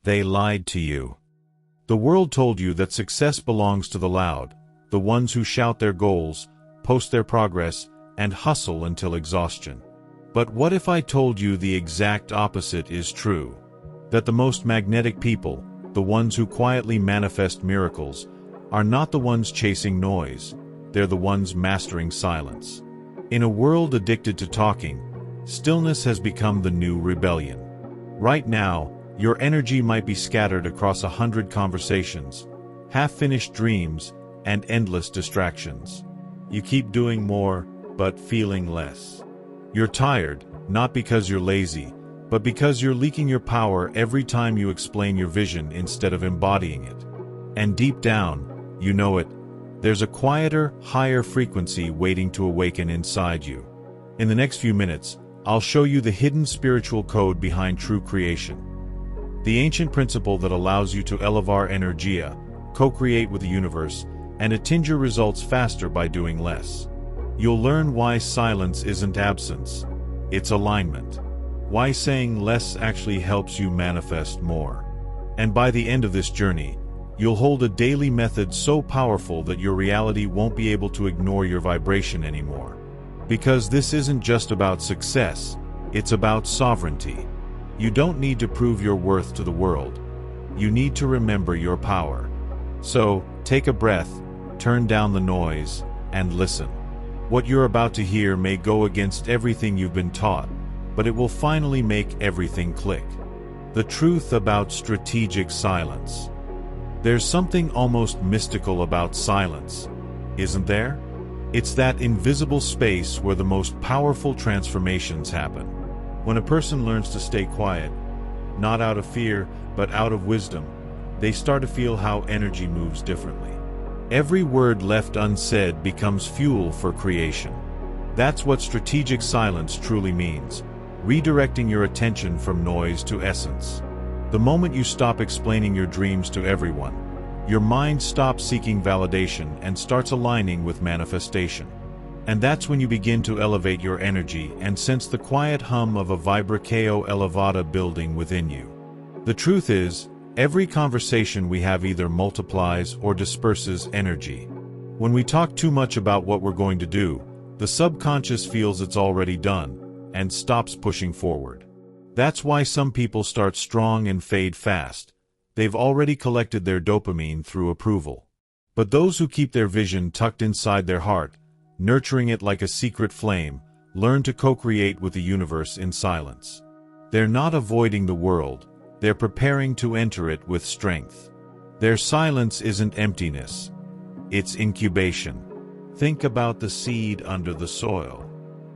They lied to you. The world told you that success belongs to the loud, the ones who shout their goals, post their progress, and hustle until exhaustion. But what if I told you the exact opposite is true? That the most magnetic people, the ones who quietly manifest miracles, are not the ones chasing noise, they're the ones mastering silence. In a world addicted to talking, stillness has become the new rebellion. Right now, your energy might be scattered across 100 conversations, half-finished dreams, and endless distractions. You keep doing more, but feeling less. You're tired, not because you're lazy, but because you're leaking your power every time you explain your vision instead of embodying it. And deep down, you know it, there's a quieter, higher frequency waiting to awaken inside you. In the next few minutes, I'll show you the hidden spiritual code behind true creation. The ancient principle that allows you to elevar energia, co-create with the universe, and attain your results faster by doing less. You'll learn why silence isn't absence, it's alignment. Why saying less actually helps you manifest more. And by the end of this journey, you'll hold a daily method so powerful that your reality won't be able to ignore your vibration anymore. Because this isn't just about success, it's about sovereignty. You don't need to prove your worth to the world. You need to remember your power. So, take a breath, turn down the noise, and listen. What you're about to hear may go against everything you've been taught, but it will finally make everything click. The truth about strategic silence. There's something almost mystical about silence, isn't there? It's that invisible space where the most powerful transformations happen. When a person learns to stay quiet, not out of fear, but out of wisdom, they start to feel how energy moves differently. Every word left unsaid becomes fuel for creation. That's what strategic silence truly means, redirecting your attention from noise to essence. The moment you stop explaining your dreams to everyone, your mind stops seeking validation and starts aligning with manifestation. And that's when you begin to elevate your energy and sense the quiet hum of a vibração elevada building within you. The truth is, every conversation we have either multiplies or disperses energy. When we talk too much about what we're going to do, the subconscious feels it's already done and stops pushing forward. That's why some people start strong and fade fast. They've already collected their dopamine through approval. But those who keep their vision tucked inside their heart, nurturing it like a secret flame, learn to co-create with the universe in silence. They're not avoiding the world, they're preparing to enter it with strength. Their silence isn't emptiness, it's incubation. Think about the seed under the soil.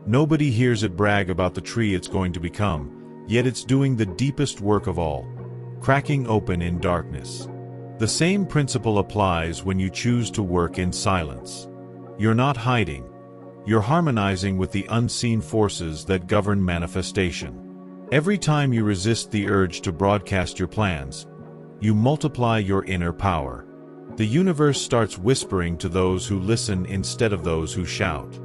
Nobody hears it brag about the tree it's going to become, yet it's doing the deepest work of all, cracking open in darkness. The same principle applies when you choose to work in silence. You're not hiding. You're harmonizing with the unseen forces that govern manifestation. Every time you resist the urge to broadcast your plans, you multiply your inner power. The universe starts whispering to those who listen instead of those who shout.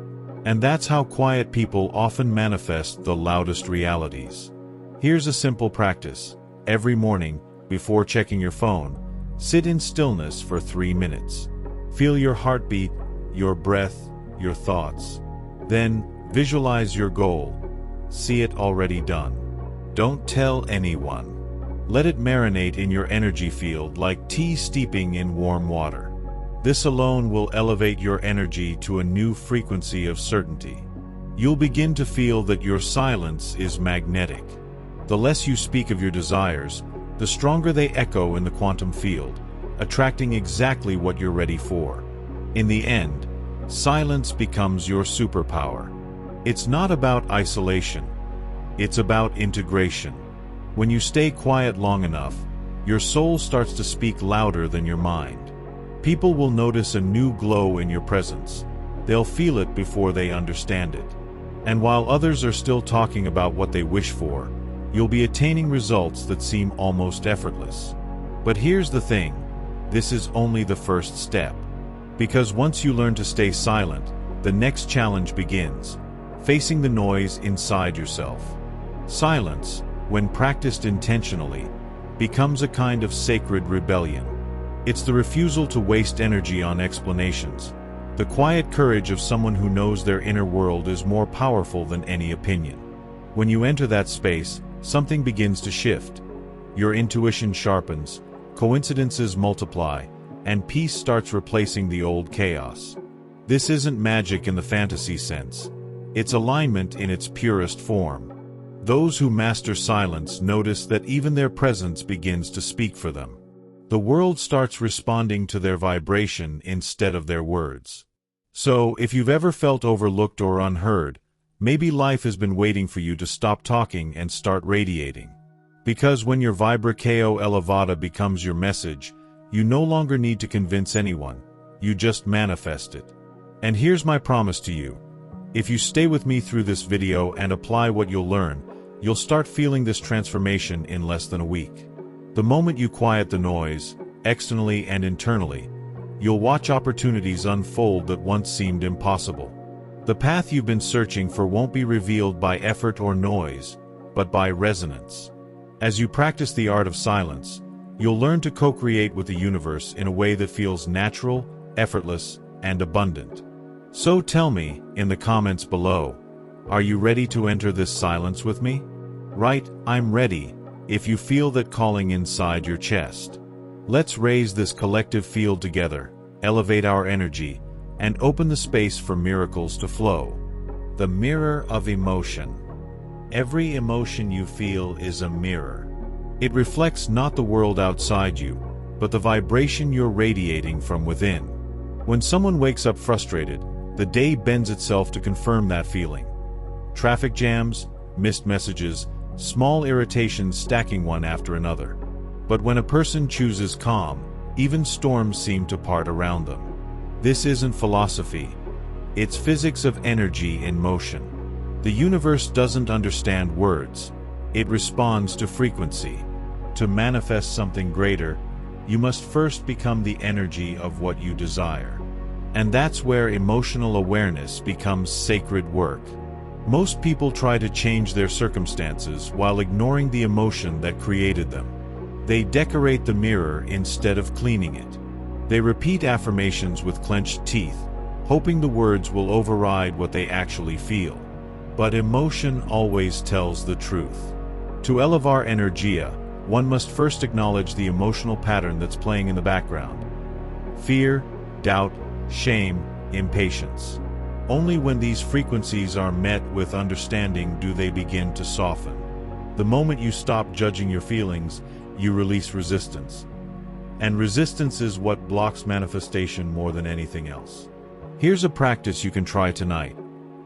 And that's how quiet people often manifest the loudest realities. Here's a simple practice. Every morning, before checking your phone, sit in stillness for 3 minutes. Feel your heartbeat, your breath, your thoughts. Then, visualize your goal. See it already done. Don't tell anyone. Let it marinate in your energy field like tea steeping in warm water. This alone will elevate your energy to a new frequency of certainty. You'll begin to feel that your silence is magnetic. The less you speak of your desires, the stronger they echo in the quantum field, attracting exactly what you're ready for. In the end, silence becomes your superpower. It's not about isolation. It's about integration. When you stay quiet long enough, your soul starts to speak louder than your mind. People will notice a new glow in your presence. They'll feel it before they understand it. And while others are still talking about what they wish for, you'll be attaining results that seem almost effortless. But here's the thing, this is only the first step. Because once you learn to stay silent, the next challenge begins, facing the noise inside yourself. Silence, when practiced intentionally, becomes a kind of sacred rebellion. It's the refusal to waste energy on explanations, the quiet courage of someone who knows their inner world is more powerful than any opinion. When you enter that space, something begins to shift. Your intuition sharpens, coincidences multiply, and peace starts replacing the old chaos. This isn't magic in the fantasy sense. It's alignment in its purest form. Those who master silence notice that even their presence begins to speak for them. The world starts responding to their vibration instead of their words. So, if you've ever felt overlooked or unheard, maybe life has been waiting for you to stop talking and start radiating. Because when your vibração elevada becomes your message, you no longer need to convince anyone, you just manifest it. And here's my promise to you. If you stay with me through this video and apply what you'll learn, you'll start feeling this transformation in less than a week. The moment you quiet the noise, externally and internally, you'll watch opportunities unfold that once seemed impossible. The path you've been searching for won't be revealed by effort or noise, but by resonance. As you practice the art of silence, you'll learn to co-create with the universe in a way that feels natural, effortless, and abundant. So tell me, in the comments below, are you ready to enter this silence with me? Write, "I'm ready," if you feel that calling inside your chest. Let's raise this collective field together, elevate our energy, and open the space for miracles to flow. The mirror of emotion. Every emotion you feel is a mirror. It reflects not the world outside you, but the vibration you're radiating from within. When someone wakes up frustrated, the day bends itself to confirm that feeling. Traffic jams, missed messages, small irritations stacking one after another. But when a person chooses calm, even storms seem to part around them. This isn't philosophy. It's physics of energy in motion. The universe doesn't understand words. It responds to frequency. To manifest something greater, you must first become the energy of what you desire. And that's where emotional awareness becomes sacred work. Most people try to change their circumstances while ignoring the emotion that created them. They decorate the mirror instead of cleaning it. They repeat affirmations with clenched teeth, hoping the words will override what they actually feel. But emotion always tells the truth. To elevar energia, one must first acknowledge the emotional pattern that's playing in the background. Fear, doubt, shame, impatience. Only when these frequencies are met with understanding do they begin to soften. The moment you stop judging your feelings, you release resistance. And resistance is what blocks manifestation more than anything else. Here's a practice you can try tonight.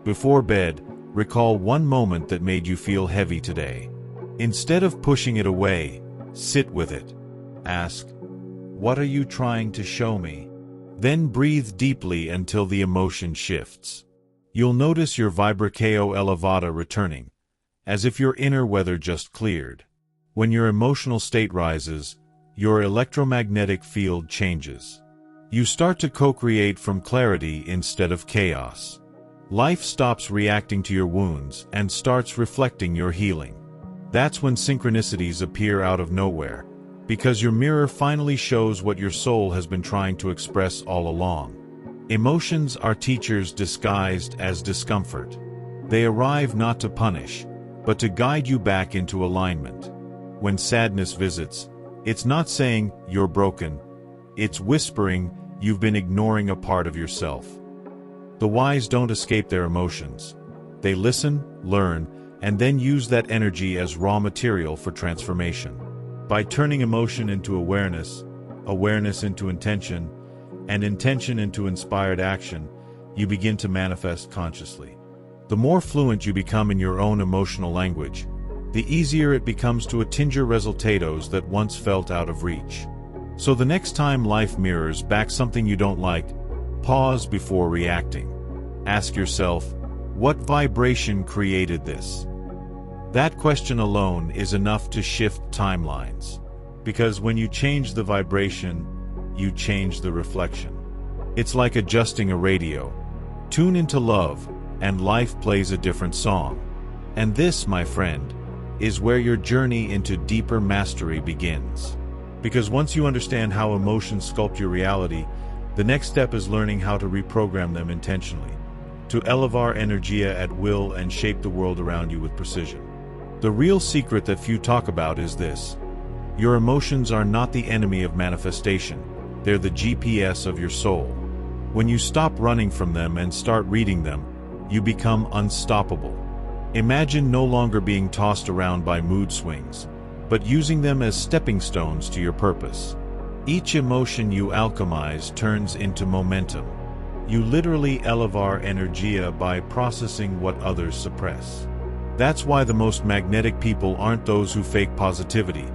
Before bed, recall one moment that made you feel heavy today. Instead of pushing it away, sit with it. Ask, "What are you trying to show me?" Then breathe deeply until the emotion shifts. You'll notice your vibração elevada returning, as if your inner weather just cleared. When your emotional state rises, your electromagnetic field changes. You start to co-create from clarity instead of chaos. Life stops reacting to your wounds and starts reflecting your healing. That's when synchronicities appear out of nowhere, because your mirror finally shows what your soul has been trying to express all along. Emotions are teachers disguised as discomfort. They arrive not to punish, but to guide you back into alignment. When sadness visits, it's not saying you're broken. It's whispering you've been ignoring a part of yourself. The wise don't escape their emotions. They listen, learn, and then use that energy as raw material for transformation. By turning emotion into awareness, awareness into intention, and intention into inspired action, you begin to manifest consciously. The more fluent you become in your own emotional language, the easier it becomes to attend your resultados that once felt out of reach. So the next time life mirrors back something you don't like, pause before reacting. Ask yourself, what vibration created this? That question alone is enough to shift timelines. Because when you change the vibration, you change the reflection. It's like adjusting a radio. Tune into love, and life plays a different song. And this, my friend, is where your journey into deeper mastery begins. Because once you understand how emotions sculpt your reality, the next step is learning how to reprogram them intentionally, to elevar energia at will and shape the world around you with precision. The real secret that few talk about is this: your emotions are not the enemy of manifestation, they're the GPS of your soul. When you stop running from them and start reading them, you become unstoppable. Imagine no longer being tossed around by mood swings, but using them as stepping stones to your purpose. Each emotion you alchemize turns into momentum. You literally elevar energia by processing what others suppress. That's why the most magnetic people aren't those who fake positivity,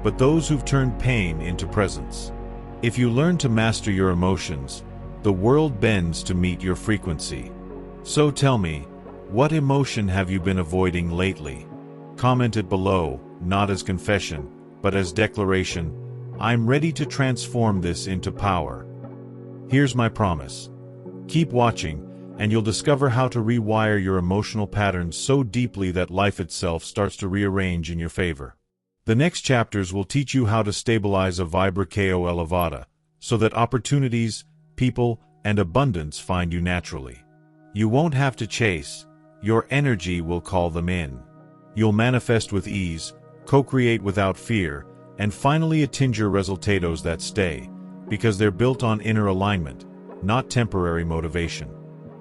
but those who've turned pain into presence. If you learn to master your emotions, the world bends to meet your frequency. So tell me, what emotion have you been avoiding lately? Comment it below, not as confession, but as declaration: I'm ready to transform this into power. Here's my promise. Keep watching, and you'll discover how to rewire your emotional patterns so deeply that life itself starts to rearrange in your favor. The next chapters will teach you how to stabilize a vibração elevada, so that opportunities, people, and abundance find you naturally. You won't have to chase. Your energy will call them in. You'll manifest with ease, co-create without fear, and finally attain your resultados that stay, because they're built on inner alignment, not temporary motivation.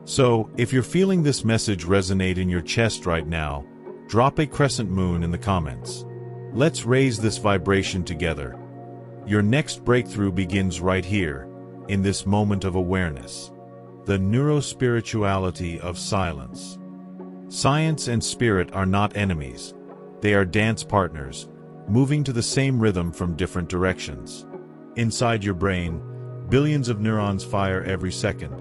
So, if you're feeling this message resonate in your chest right now, drop a crescent moon in the comments. Let's raise this vibration together. Your next breakthrough begins right here, in this moment of awareness. The neurospirituality of silence. Science and spirit are not enemies. They are dance partners, moving to the same rhythm from different directions. Inside your brain, billions of neurons fire every second,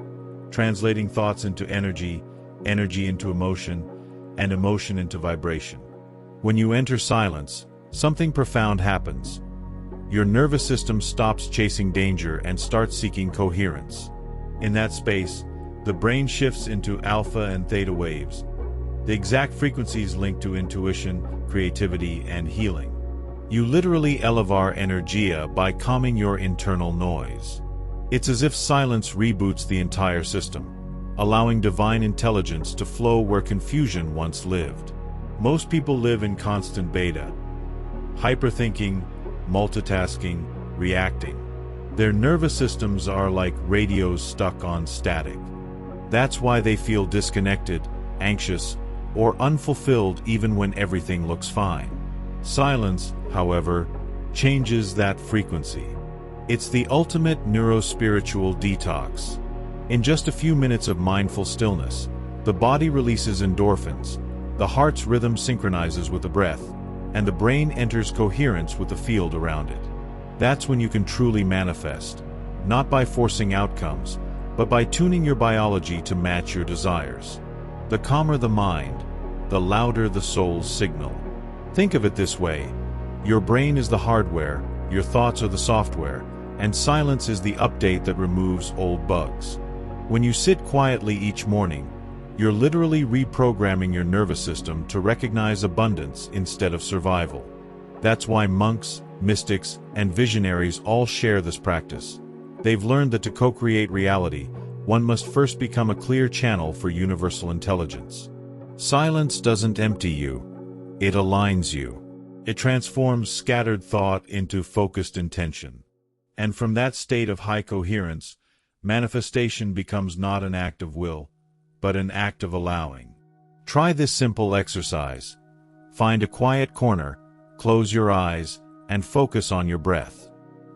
translating thoughts into energy, energy into emotion, and emotion into vibration. When you enter silence, something profound happens. Your nervous system stops chasing danger and starts seeking coherence. In that space, the brain shifts into alpha and theta waves, the exact frequencies linked to intuition, creativity, and healing. You literally elevar energia by calming your internal noise. It's as if silence reboots the entire system, allowing divine intelligence to flow where confusion once lived. Most people live in constant beta, hyperthinking, multitasking, reacting. Their nervous systems are like radios stuck on static. That's why they feel disconnected, anxious, or unfulfilled even when everything looks fine. Silence, however, changes that frequency. It's the ultimate neurospiritual detox. In just a few minutes of mindful stillness, the body releases endorphins, the heart's rhythm synchronizes with the breath, and the brain enters coherence with the field around it. That's when you can truly manifest, not by forcing outcomes, but by tuning your biology to match your desires. The calmer the mind, the louder the soul's signal. Think of it this way: your brain is the hardware, your thoughts are the software, and silence is the update that removes old bugs. When you sit quietly each morning, you're literally reprogramming your nervous system to recognize abundance instead of survival. That's why monks, mystics, and visionaries all share this practice. They've learned that to co-create reality, one must first become a clear channel for universal intelligence. Silence doesn't empty you, it aligns you. It transforms scattered thought into focused intention. And from that state of high coherence, manifestation becomes not an act of will, but an act of allowing. Try this simple exercise. Find a quiet corner, close your eyes, and focus on your breath.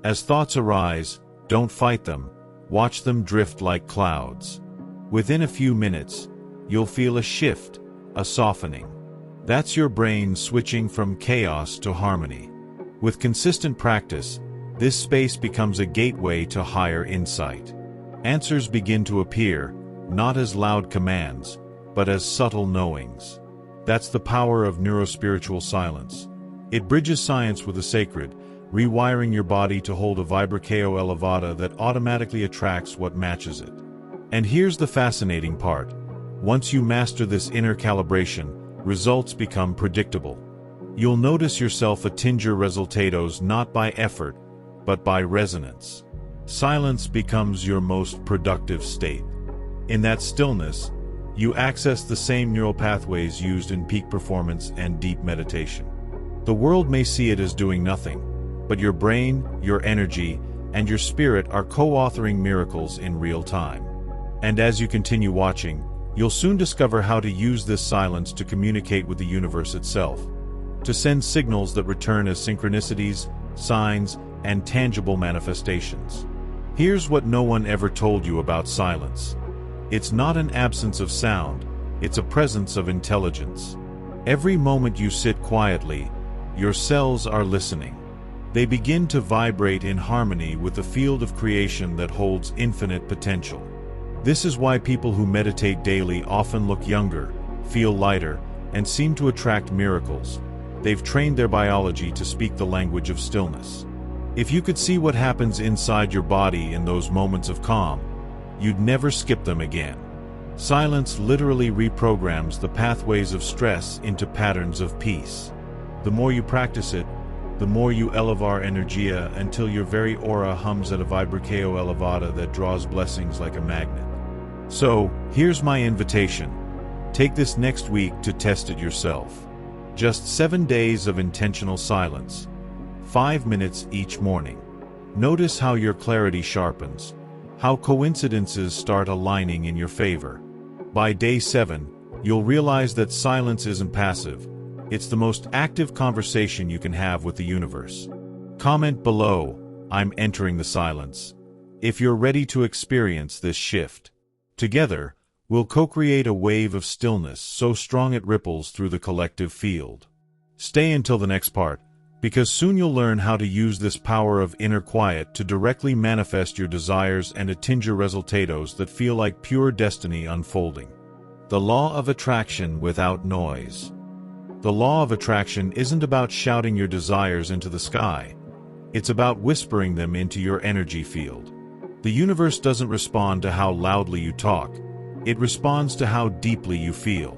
As thoughts arise, don't fight them, watch them drift like clouds. Within a few minutes, you'll feel a shift, a softening. That's your brain switching from chaos to harmony. With consistent practice, this space becomes a gateway to higher insight. Answers begin to appear, not as loud commands, but as subtle knowings. That's the power of neurospiritual silence. It bridges science with the sacred, rewiring your body to hold a vibração elevada that automatically attracts what matches it. And here's the fascinating part. Once you master this inner calibration, results become predictable. You'll notice yourself attinger resultados not by effort, but by resonance. Silence becomes your most productive state. In that stillness, you access the same neural pathways used in peak performance and deep meditation. The world may see it as doing nothing, but your brain, your energy, and your spirit are co-authoring miracles in real time. And as you continue watching, you'll soon discover how to use this silence to communicate with the universe itself, to send signals that return as synchronicities, signs, and tangible manifestations. Here's what no one ever told you about silence. It's not an absence of sound, it's a presence of intelligence. Every moment you sit quietly, your cells are listening. They begin to vibrate in harmony with the field of creation that holds infinite potential. This is why people who meditate daily often look younger, feel lighter, and seem to attract miracles. They've trained their biology to speak the language of stillness. If you could see what happens inside your body in those moments of calm, you'd never skip them again. Silence literally reprograms the pathways of stress into patterns of peace. The more you practice it, the more you elevar energia until your very aura hums at a vibração elevada that draws blessings like a magnet. So, here's my invitation. Take this next week to test it yourself. Just 7 days of intentional silence. 5 minutes each morning. Notice how your clarity sharpens, how coincidences start aligning in your favor. By day 7, you'll realize that silence isn't passive. It's the most active conversation you can have with the universe. Comment below, "I'm entering the silence," if you're ready to experience this shift. Together, we'll co-create a wave of stillness so strong it ripples through the collective field. Stay until the next part, because soon you'll learn how to use this power of inner quiet to directly manifest your desires and attinger resultados that feel like pure destiny unfolding. The law of attraction without noise. The law of attraction isn't about shouting your desires into the sky. It's about whispering them into your energy field. The universe doesn't respond to how loudly you talk. It responds to how deeply you feel.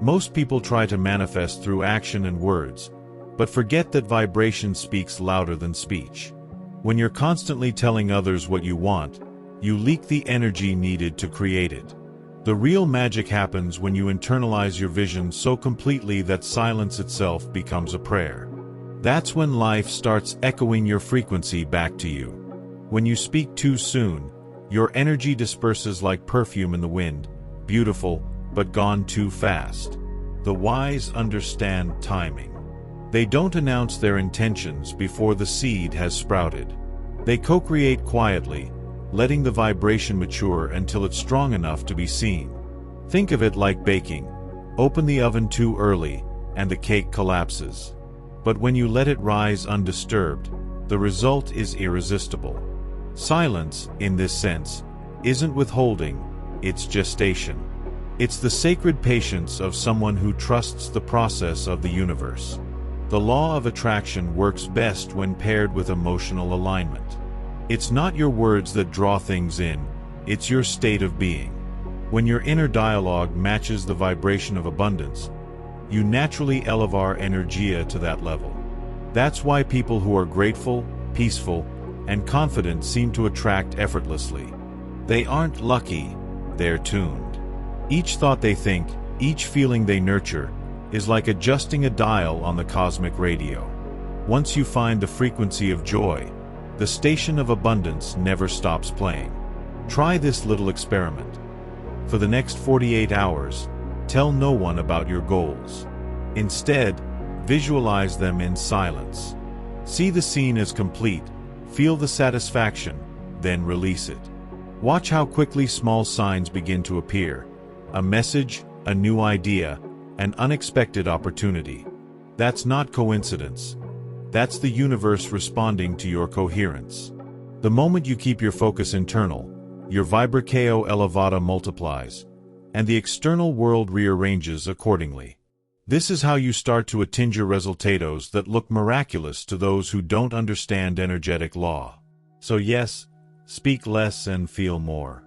Most people try to manifest through action and words, but forget that vibration speaks louder than speech. When you're constantly telling others what you want, you leak the energy needed to create it. The real magic happens when you internalize your vision so completely that silence itself becomes a prayer. That's when life starts echoing your frequency back to you. When you speak too soon, your energy disperses like perfume in the wind, beautiful, but gone too fast. The wise understand timing. They don't announce their intentions before the seed has sprouted. They co-create quietly, letting the vibration mature until it's strong enough to be seen. Think of it like baking. Open the oven too early, and the cake collapses. But when you let it rise undisturbed, the result is irresistible. Silence, in this sense, isn't withholding, it's gestation. It's the sacred patience of someone who trusts the process of the universe. The law of attraction works best when paired with emotional alignment. It's not your words that draw things in, it's your state of being. When your inner dialogue matches the vibration of abundance, you naturally elevar energia to that level. That's why people who are grateful, peaceful, and confident seem to attract effortlessly. They aren't lucky, they're tuned. Each thought they think, each feeling they nurture, is like adjusting a dial on the cosmic radio. Once you find the frequency of joy, the station of abundance never stops playing. Try this little experiment. For the next 48 hours, tell no one about your goals. Instead, visualize them in silence. See the scene as complete, feel the satisfaction, then release it. Watch how quickly small signs begin to appear. A message, a new idea, an unexpected opportunity. That's not coincidence. That's the universe responding to your coherence. The moment you keep your focus internal, your vibração elevada multiplies, and the external world rearranges accordingly. This is how you start to attinger resultados that look miraculous to those who don't understand energetic law. So yes, speak less and feel more.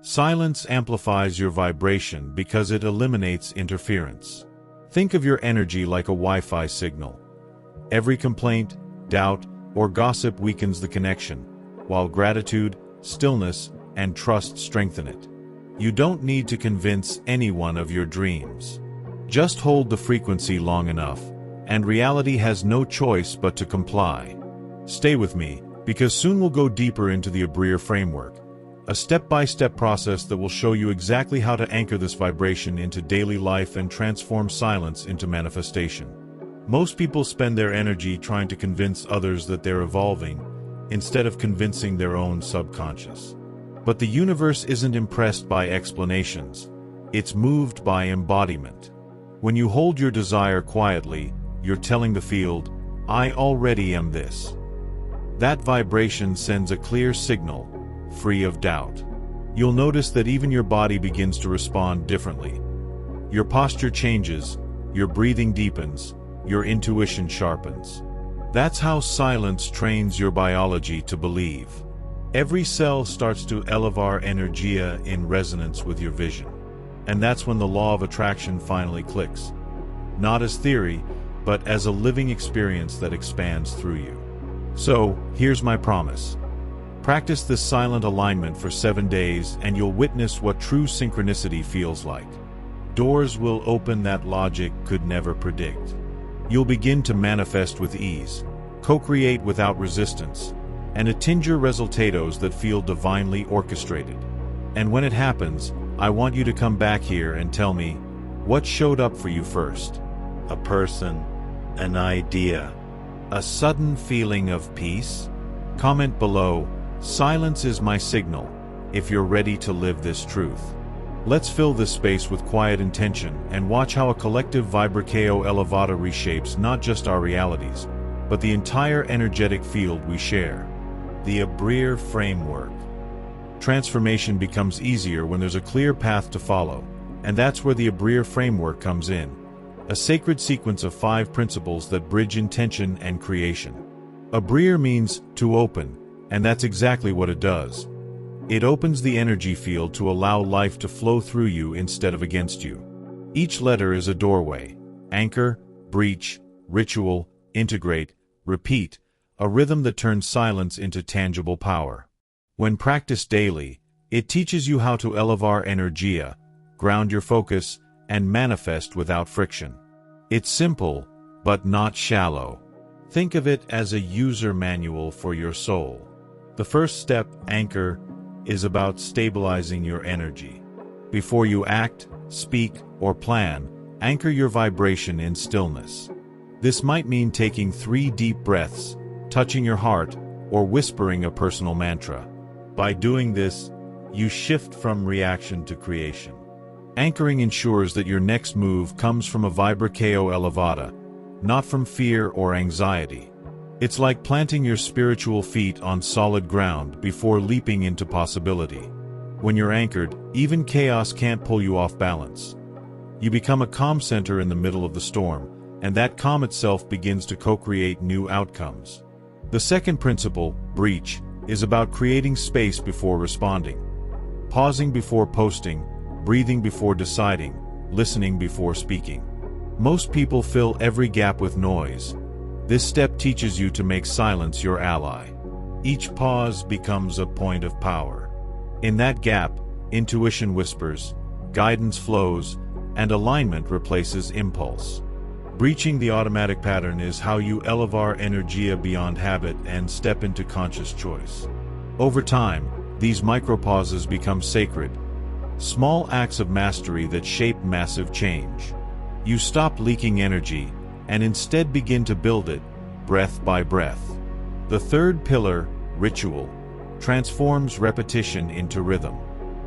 Silence amplifies your vibration because it eliminates interference. Think of your energy like a Wi-Fi signal. Every complaint, doubt, or gossip weakens the connection, while gratitude, stillness, and trust strengthen it. You don't need to convince anyone of your dreams. Just hold the frequency long enough, and reality has no choice but to comply. Stay with me, because soon we'll go deeper into the Abrir framework, a step-by-step process that will show you exactly how to anchor this vibration into daily life and transform silence into manifestation. Most people spend their energy trying to convince others that they're evolving, instead of convincing their own subconscious. But the universe isn't impressed by explanations, it's moved by embodiment. When you hold your desire quietly, you're telling the field, I already am this. That vibration sends a clear signal, free of doubt. You'll notice that even your body begins to respond differently. Your posture changes, your breathing deepens, your intuition sharpens. That's how silence trains your biology to believe. Every cell starts to elevar energia in resonance with your vision. And that's when the law of attraction finally clicks. Not as theory, but as a living experience that expands through you. So, here's my promise. Practice this silent alignment for 7 days and you'll witness what true synchronicity feels like. Doors will open that logic could never predict. You'll begin to manifest with ease, co-create without resistance, and attinger resultados that feel divinely orchestrated. And when it happens, I want you to come back here and tell me, what showed up for you first? A person, an idea, a sudden feeling of peace? Comment below, silence is my signal, if you're ready to live this truth. Let's fill this space with quiet intention and watch how a collective vibração elevada reshapes not just our realities, but the entire energetic field we share. The Abrir framework. Transformation becomes easier when there's a clear path to follow, and that's where the Abrir framework comes in. A sacred sequence of 5 principles that bridge intention and creation. Abrir means to open, and that's exactly what it does. It opens the energy field to allow life to flow through you instead of against you. Each letter is a doorway. Anchor, breach, ritual, integrate, repeat, a rhythm that turns silence into tangible power. When practiced daily, it teaches you how to elevar energia, ground your focus, and manifest without friction. It's simple, but not shallow. Think of it as a user manual for your soul. The first step, anchor, is about stabilizing your energy. Before you act, speak, or plan, anchor your vibration in stillness. This might mean taking 3 deep breaths, touching your heart, or whispering a personal mantra. By doing this, you shift from reaction to creation. Anchoring ensures that your next move comes from a vibração elevada, not from fear or anxiety. It's like planting your spiritual feet on solid ground before leaping into possibility. When you're anchored, even chaos can't pull you off balance. You become a calm center in the middle of the storm, and that calm itself begins to co-create new outcomes. The second principle, breach, is about creating space before responding. Pausing before posting, breathing before deciding, listening before speaking. Most people fill every gap with noise. This step teaches you to make silence your ally. Each pause becomes a point of power. In that gap, intuition whispers, guidance flows, and alignment replaces impulse. Breaching the automatic pattern is how you elevar energia beyond habit and step into conscious choice. Over time, these micropauses become sacred, small acts of mastery that shape massive change. You stop leaking energy, and instead begin to build it, breath by breath. The third pillar, ritual, transforms repetition into rhythm.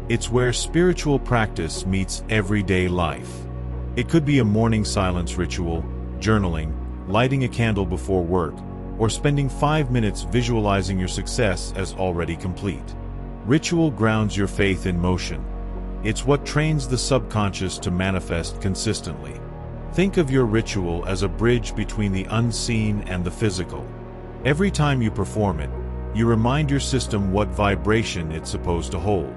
It's where spiritual practice meets everyday life. It could be a morning silence ritual, journaling, lighting a candle before work, or spending 5 minutes visualizing your success as already complete. Ritual grounds your faith in motion. It's what trains the subconscious to manifest consistently. Think of your ritual as a bridge between the unseen and the physical. Every time you perform it, you remind your system what vibration it's supposed to hold.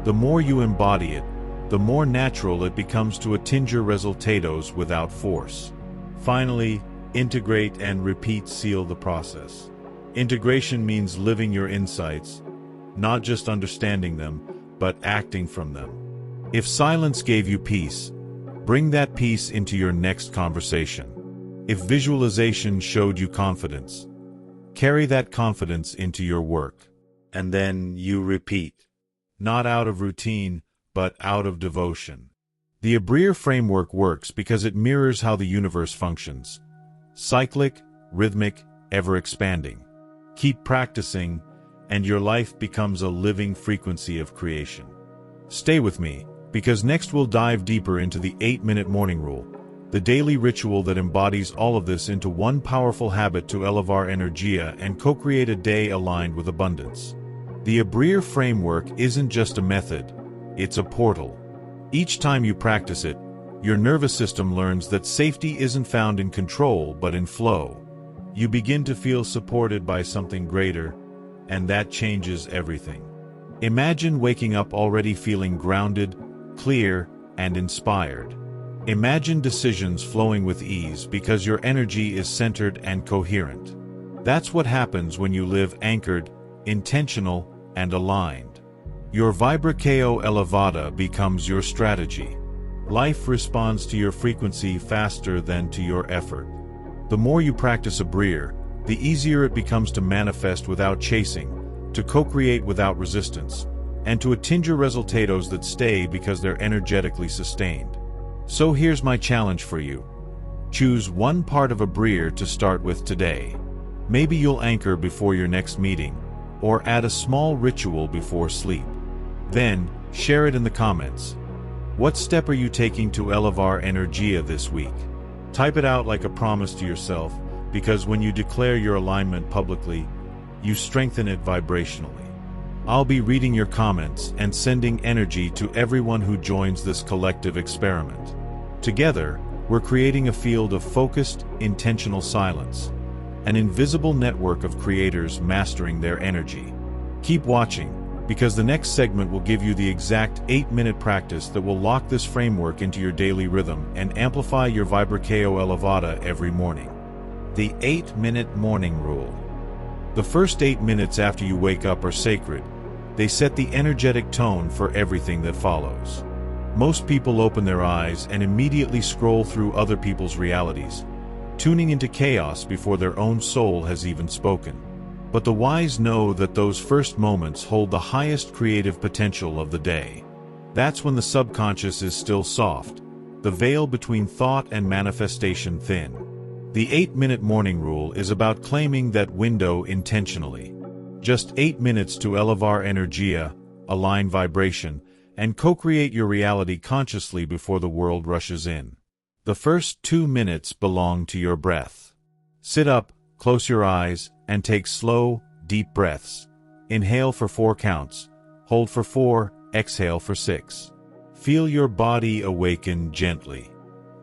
The more you embody it, the more natural it becomes to attain your resultados without force. Finally, integrate and repeat seal the process. Integration means living your insights, not just understanding them, but acting from them. If silence gave you peace, bring that peace into your next conversation. If visualization showed you confidence, carry that confidence into your work. And then you repeat, not out of routine, but out of devotion. The Abrier framework works because it mirrors how the universe functions. Cyclic, rhythmic, ever-expanding. Keep practicing, and your life becomes a living frequency of creation. Stay with me, because next we'll dive deeper into the 8-minute morning rule, the daily ritual that embodies all of this into one powerful habit to elevar energia and co-create a day aligned with abundance. The Abrier framework isn't just a method, it's a portal. Each time you practice it, your nervous system learns that safety isn't found in control but in flow. You begin to feel supported by something greater, and that changes everything. Imagine waking up already feeling grounded, clear, and inspired. Imagine decisions flowing with ease because your energy is centered and coherent. That's what happens when you live anchored, intentional, and aligned. Your vibração elevada becomes your strategy. Life responds to your frequency faster than to your effort. The more you practice Abrier, the easier it becomes to manifest without chasing, to co-create without resistance, and to attain your resultados that stay because they're energetically sustained. So here's my challenge for you. Choose one part of Abrier to start with today. Maybe you'll anchor before your next meeting, or add a small ritual before sleep. Then, share it in the comments. What step are you taking to elevar energia this week? Type it out like a promise to yourself, because when you declare your alignment publicly, you strengthen it vibrationally. I'll be reading your comments and sending energy to everyone who joins this collective experiment. Together, we're creating a field of focused, intentional silence, an invisible network of creators mastering their energy. Keep watching, because the next segment will give you the exact 8-minute practice that will lock this framework into your daily rhythm and amplify your vibração elevada every morning. The 8-minute morning rule. The first 8 minutes after you wake up are sacred. They set the energetic tone for everything that follows. Most people open their eyes and immediately scroll through other people's realities, tuning into chaos before their own soul has even spoken. But the wise know that those first moments hold the highest creative potential of the day. That's when the subconscious is still soft, the veil between thought and manifestation thin. The 8-minute morning rule is about claiming that window intentionally. Just 8 minutes to elevar energia, align vibration, and co-create your reality consciously before the world rushes in. The first 2 minutes belong to your breath. Sit up, close your eyes, and take slow, deep breaths. Inhale for 4 counts, hold for 4, exhale for 6. Feel your body awaken gently.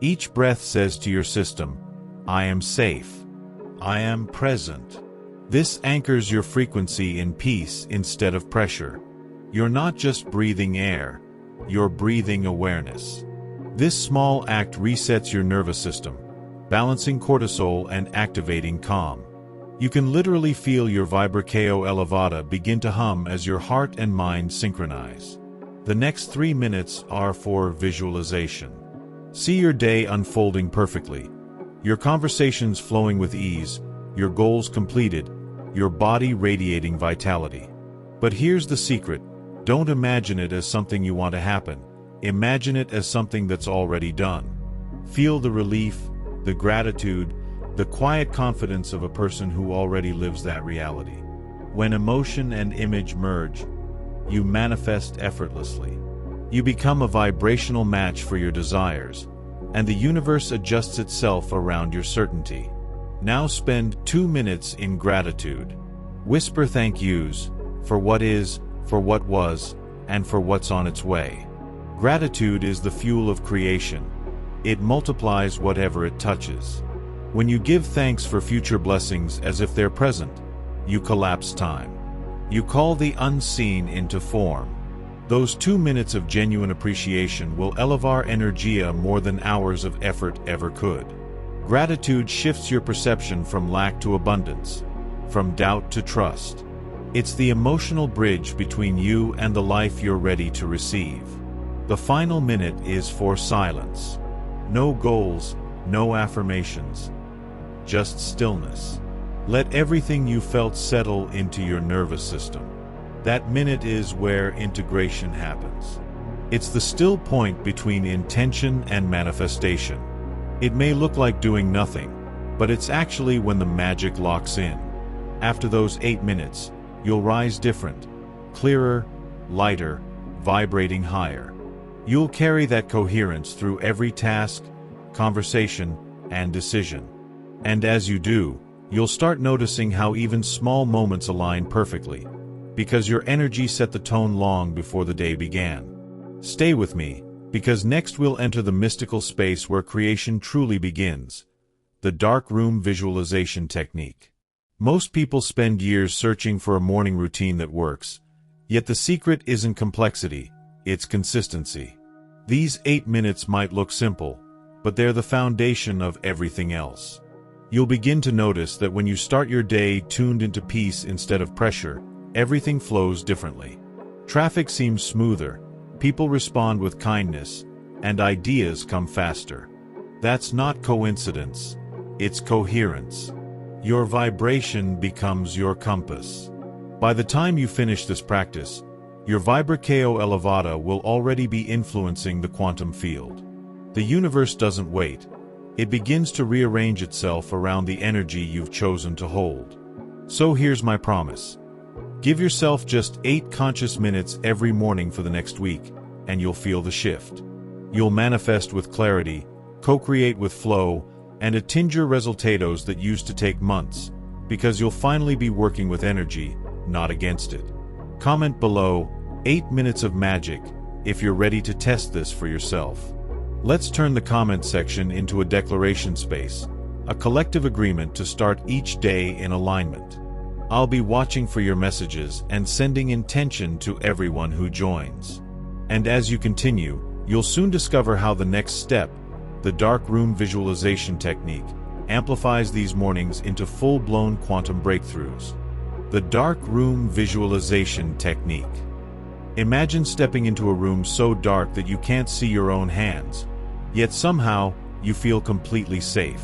Each breath says to your system, I am safe. I am present. This anchors your frequency in peace instead of pressure. You're not just breathing air, you're breathing awareness. This small act resets your nervous system, balancing cortisol and activating calm. You can literally feel your vibração elevada begin to hum as your heart and mind synchronize. The next 3 minutes are for visualization. See your day unfolding perfectly, your conversations flowing with ease, your goals completed, your body radiating vitality. But here's the secret. Don't imagine it as something you want to happen. Imagine it as something that's already done. Feel the relief, the gratitude, the quiet confidence of a person who already lives that reality. When emotion and image merge, you manifest effortlessly. You become a vibrational match for your desires, and the universe adjusts itself around your certainty. Now spend 2 minutes in gratitude. Whisper thank yous for what is, for what was, and for what's on its way. Gratitude is the fuel of creation. It multiplies whatever it touches. When you give thanks for future blessings as if they're present, you collapse time. You call the unseen into form. Those 2 minutes of genuine appreciation will elevar energia more than hours of effort ever could. Gratitude shifts your perception from lack to abundance, from doubt to trust. It's the emotional bridge between you and the life you're ready to receive. The final minute is for silence. No goals, no affirmations. Just stillness. Let everything you felt settle into your nervous system. That minute is where integration happens. It's the still point between intention and manifestation. It may look like doing nothing, but it's actually when the magic locks in. After those 8 minutes, you'll rise different, clearer, lighter, vibrating higher. You'll carry that coherence through every task, conversation, and decision. And as you do, you'll start noticing how even small moments align perfectly, because your energy set the tone long before the day began. Stay with me, because next we'll enter the mystical space where creation truly begins, the dark room visualization technique. Most people spend years searching for a morning routine that works, yet the secret isn't complexity, it's consistency. These 8 minutes might look simple, but they're the foundation of everything else. You'll begin to notice that when you start your day tuned into peace instead of pressure, everything flows differently. Traffic seems smoother, people respond with kindness, and ideas come faster. That's not coincidence, it's coherence. Your vibration becomes your compass. By the time you finish this practice, your vibração elevada will already be influencing the quantum field. The universe doesn't wait. It begins to rearrange itself around the energy you've chosen to hold. So here's my promise. Give yourself just 8 conscious minutes every morning for the next week, and you'll feel the shift. You'll manifest with clarity, co-create with flow, and attinger resultados that used to take months, because you'll finally be working with energy, not against it. Comment below, 8 minutes of magic, if you're ready to test this for yourself. Let's turn the comment section into a declaration space, a collective agreement to start each day in alignment. I'll be watching for your messages and sending intention to everyone who joins. And as you continue, you'll soon discover how the next step, the dark room visualization technique, amplifies these mornings into full-blown quantum breakthroughs. The dark room visualization technique. Imagine stepping into a room so dark that you can't see your own hands, yet somehow you feel completely safe.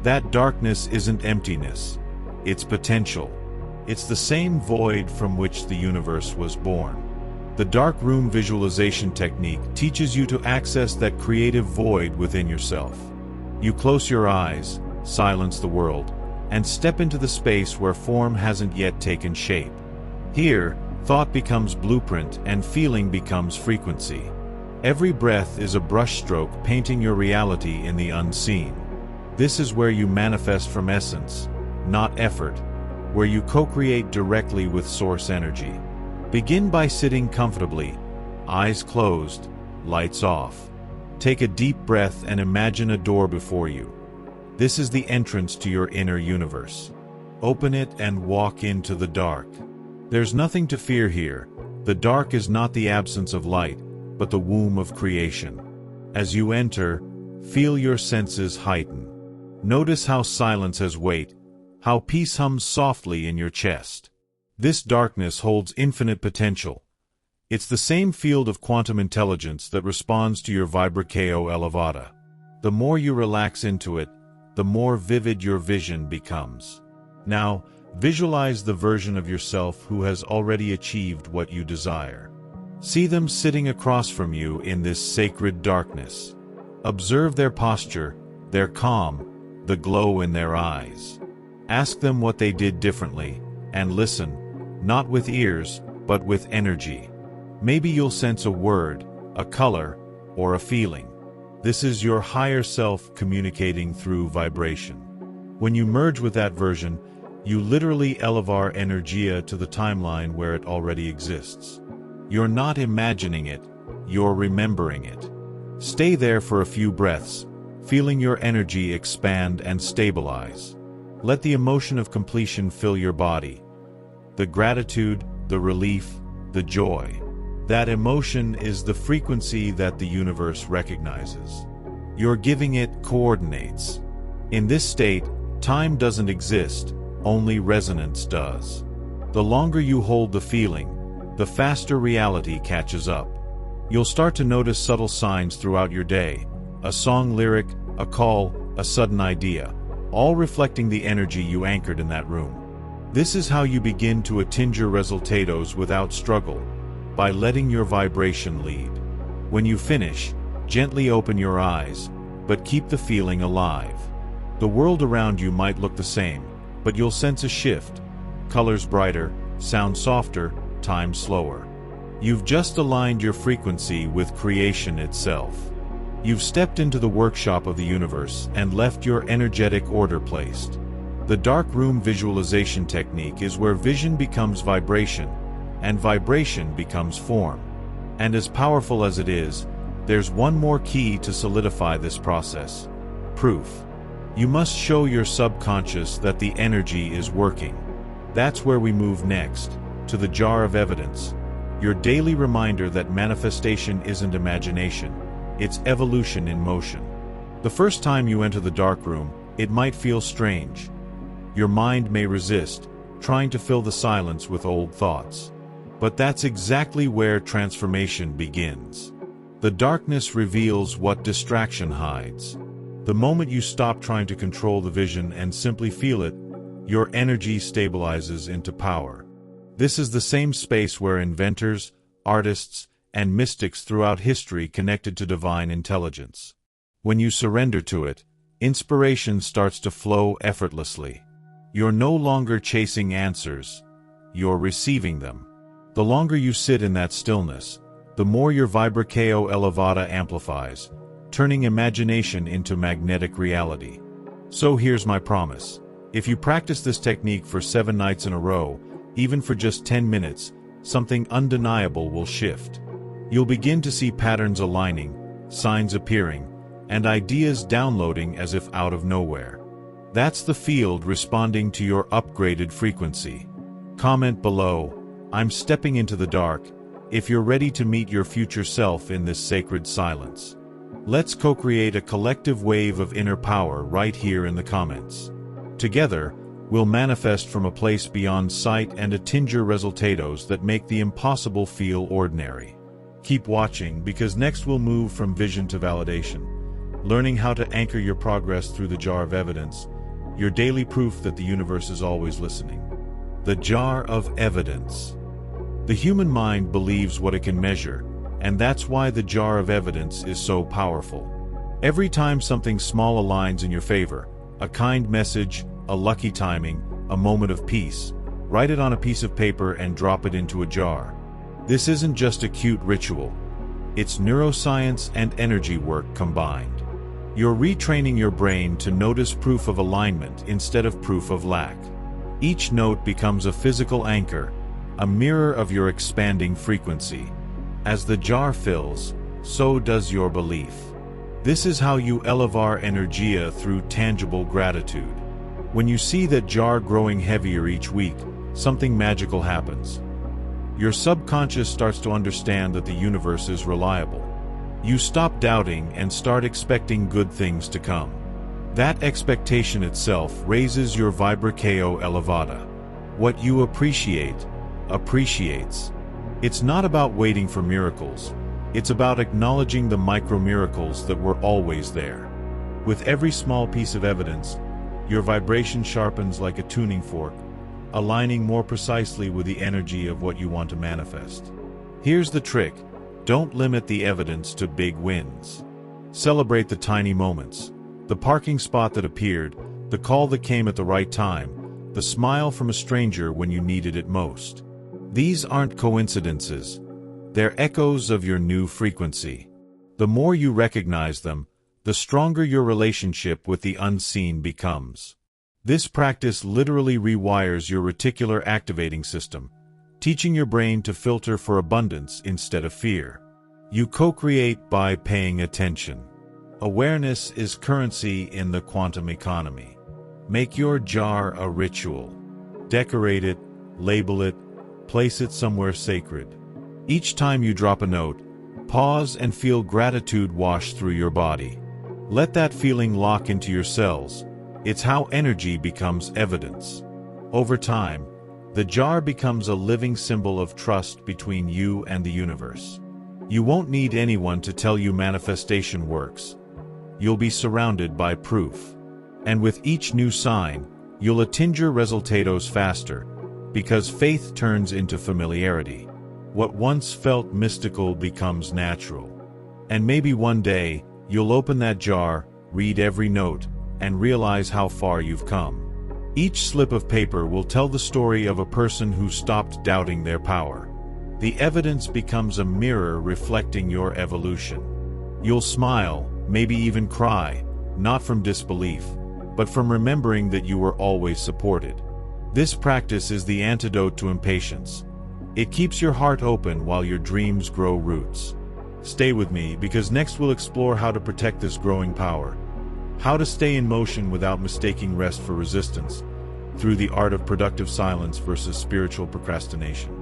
That darkness isn't emptiness, it's potential. It's the same void from which the universe was born. The dark room visualization technique teaches you to access that creative void within yourself. You close your eyes, silence the world, and step into the space where form hasn't yet taken shape. Here, thought becomes blueprint and feeling becomes frequency. Every breath is a brushstroke painting your reality in the unseen. This is where you manifest from essence, not effort, where you co-create directly with source energy. Begin by sitting comfortably, eyes closed, lights off. Take a deep breath and imagine a door before you. This is the entrance to your inner universe. Open it and walk into the dark. There's nothing to fear here. The dark is not the absence of light, but the womb of creation. As you enter, feel your senses heighten. Notice how silence has weight, how peace hums softly in your chest. This darkness holds infinite potential. It's the same field of quantum intelligence that responds to your vibração elevada. The more you relax into it, the more vivid your vision becomes. Now, visualize the version of yourself who has already achieved what you desire. See them sitting across from you in this sacred darkness. Observe their posture, their calm, the glow in their eyes. Ask them what they did differently, and listen, not with ears, but with energy. Maybe you'll sense a word, a color, or a feeling. This is your higher self communicating through vibration. When you merge with that version, you literally elevar energia to the timeline where it already exists. You're not imagining it, you're remembering it. Stay there for a few breaths, feeling your energy expand and stabilize. Let the emotion of completion fill your body. The gratitude, the relief, the joy. That emotion is the frequency that the universe recognizes. You're giving it coordinates. In this state, time doesn't exist, only resonance does. The longer you hold the feeling, the faster reality catches up. You'll start to notice subtle signs throughout your day, a song lyric, a call, a sudden idea, all reflecting the energy you anchored in that room. This is how you begin to attend your resultados without struggle, by letting your vibration lead. When you finish, gently open your eyes, but keep the feeling alive. The world around you might look the same, but you'll sense a shift. Colors brighter, sound softer, time slower. You've just aligned your frequency with creation itself. You've stepped into the workshop of the universe and left your energetic order placed. The dark room visualization technique is where vision becomes vibration, and vibration becomes form. And as powerful as it is, there's one more key to solidify this process: proof. You must show your subconscious that the energy is working. That's where we move next, to the jar of evidence, your daily reminder that manifestation isn't imagination, it's evolution in motion. The first time you enter the dark room, it might feel strange. Your mind may resist, trying to fill the silence with old thoughts. But that's exactly where transformation begins. The darkness reveals what distraction hides. The moment you stop trying to control the vision and simply feel it, your energy stabilizes into power. This is the same space where inventors, artists, and mystics throughout history connected to divine intelligence. When you surrender to it, inspiration starts to flow effortlessly. You're no longer chasing answers, you're receiving them. The longer you sit in that stillness, the more your vibração elevada amplifies, turning imagination into magnetic reality. So here's my promise. If you practice this technique for 7 nights in a row, even for just 10 minutes, something undeniable will shift. You'll begin to see patterns aligning, signs appearing, and ideas downloading as if out of nowhere. That's the field responding to your upgraded frequency. Comment below, "I'm stepping into the dark," if you're ready to meet your future self in this sacred silence. Let's co-create a collective wave of inner power right here in the comments. Together, we'll manifest from a place beyond sight and attend your resultados that make the impossible feel ordinary. Keep watching, because next we'll move from vision to validation, learning how to anchor your progress through the jar of evidence, your daily proof that the universe is always listening. The jar of evidence. The human mind believes what it can measure, and that's why the jar of evidence is so powerful. Every time something small aligns in your favor, a kind message, a lucky timing, a moment of peace, write it on a piece of paper and drop it into a jar. This isn't just a cute ritual. It's neuroscience and energy work combined. You're retraining your brain to notice proof of alignment instead of proof of lack. Each note becomes a physical anchor, a mirror of your expanding frequency. As the jar fills, so does your belief. This is how you elevar energia through tangible gratitude. When you see that jar growing heavier each week, something magical happens. Your subconscious starts to understand that the universe is reliable. You stop doubting and start expecting good things to come. That expectation itself raises your vibração elevada. What you appreciate, appreciates. It's not about waiting for miracles. It's about acknowledging the micro-miracles that were always there. With every small piece of evidence, your vibration sharpens like a tuning fork, aligning more precisely with the energy of what you want to manifest. Here's the trick. Don't limit the evidence to big wins. Celebrate the tiny moments. The parking spot that appeared, the call that came at the right time, the smile from a stranger when you needed it most. These aren't coincidences. They're echoes of your new frequency. The more you recognize them, the stronger your relationship with the unseen becomes. This practice literally rewires your reticular activating system, teaching your brain to filter for abundance instead of fear. You co-create by paying attention. Awareness is currency in the quantum economy. Make your jar a ritual. Decorate it, label it, place it somewhere sacred. Each time you drop a note, pause and feel gratitude wash through your body. Let that feeling lock into your cells. It's how energy becomes evidence. Over time, the jar becomes a living symbol of trust between you and the universe. You won't need anyone to tell you manifestation works. You'll be surrounded by proof. And with each new sign, you'll attain your resultados faster, because faith turns into familiarity. What once felt mystical becomes natural. And maybe one day, you'll open that jar, read every note, and realize how far you've come. Each slip of paper will tell the story of a person who stopped doubting their power. The evidence becomes a mirror reflecting your evolution. You'll smile, maybe even cry, not from disbelief, but from remembering that you were always supported. This practice is the antidote to impatience. It keeps your heart open while your dreams grow roots. Stay with me, because next we'll explore how to protect this growing power. How to stay in motion without mistaking rest for resistance, through the art of productive silence versus spiritual procrastination.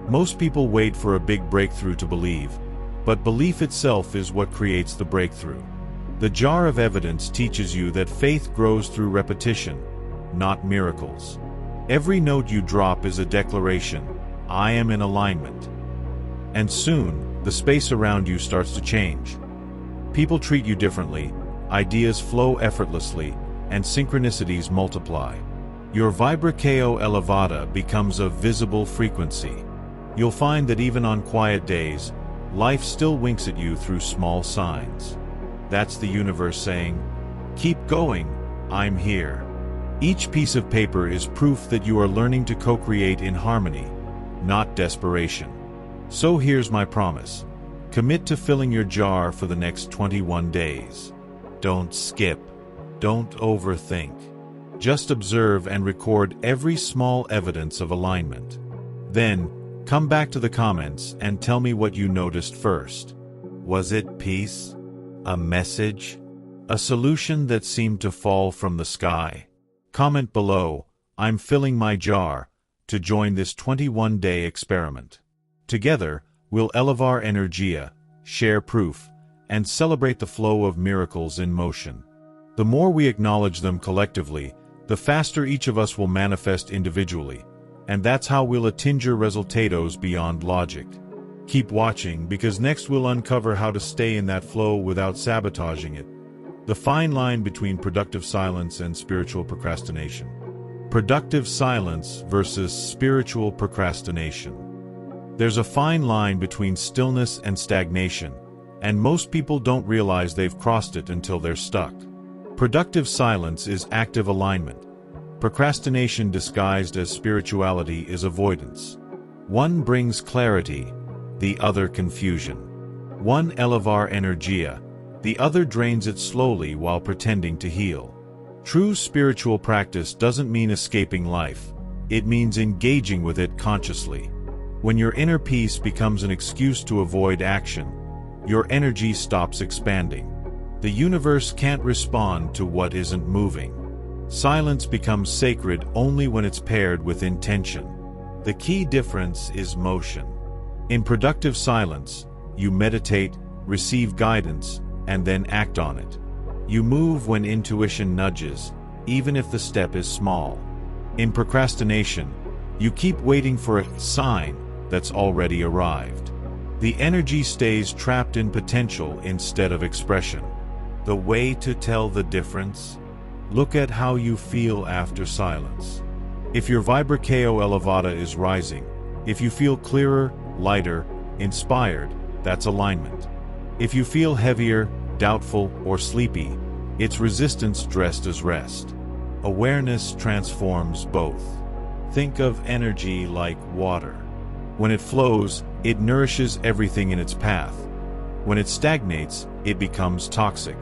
Most people wait for a big breakthrough to believe, but belief itself is what creates the breakthrough. The jar of evidence teaches you that faith grows through repetition, not miracles. Every note you drop is a declaration, I am in alignment. And soon, the space around you starts to change. People treat you differently, ideas flow effortlessly, and synchronicities multiply. Your vibração elevada becomes a visible frequency. You'll find that even on quiet days, life still winks at you through small signs. That's the universe saying, keep going, I'm here. Each piece of paper is proof that you are learning to co-create in harmony, not desperation. So here's my promise. Commit to filling your jar for the next 21 days. Don't skip. Don't overthink. Just observe and record every small evidence of alignment. Then, come back to the comments and tell me what you noticed first. Was it peace? A message? A solution that seemed to fall from the sky? Comment below, I'm filling my jar, to join this 21-day experiment. Together, we'll elevar energia, share proof, and celebrate the flow of miracles in motion. The more we acknowledge them collectively, the faster each of us will manifest individually, and that's how we'll attain resultados beyond logic. Keep watching, because next we'll uncover how to stay in that flow without sabotaging it. The fine line between productive silence and spiritual procrastination. Productive silence versus spiritual procrastination. There's a fine line between stillness and stagnation, and most people don't realize they've crossed it until they're stuck. Productive silence is active alignment. Procrastination disguised as spirituality is avoidance. One brings clarity, the other confusion. One elevar energia, the other drains it slowly while pretending to heal. True spiritual practice doesn't mean escaping life. It means engaging with it consciously. When your inner peace becomes an excuse to avoid action, your energy stops expanding. The universe can't respond to what isn't moving. Silence becomes sacred only when it's paired with intention. The key difference is motion. In productive silence, you meditate, receive guidance, and then act on it. You move when intuition nudges, even if the step is small. In procrastination, you keep waiting for a sign that's already arrived. The energy stays trapped in potential instead of expression. The way to tell the difference? Look at how you feel after silence. If your vibração elevada is rising, if you feel clearer, lighter, inspired, that's alignment. If you feel heavier, doubtful, or sleepy, it's resistance dressed as rest. Awareness transforms both. Think of energy like water. When it flows, it nourishes everything in its path. When it stagnates, it becomes toxic.